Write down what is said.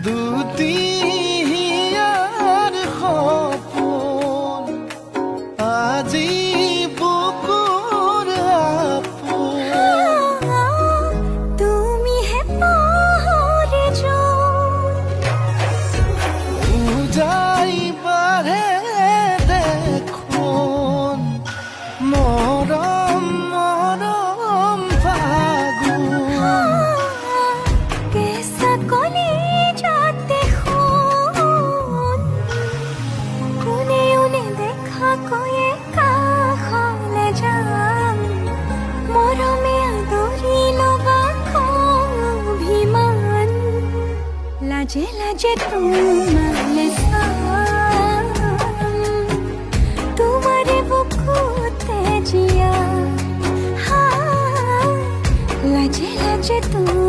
দুটি হিয়াৰ সপোন আজি বুকুৰ আপোন। তুমিহে পাহৰি যোন উজাই বাঢ়ে দেখোন মৰম মৰম ফাগুন। কেঁচা কলিজাতে সোণ কোনেও নেদেখাকৈয়ে কাষলে যাম মৰমে আদৰি ল'বা অভিমান লাজে লাজে তোমালে চাম তোমাৰে বুকুতে জীয়া লাজে লাজে তুমি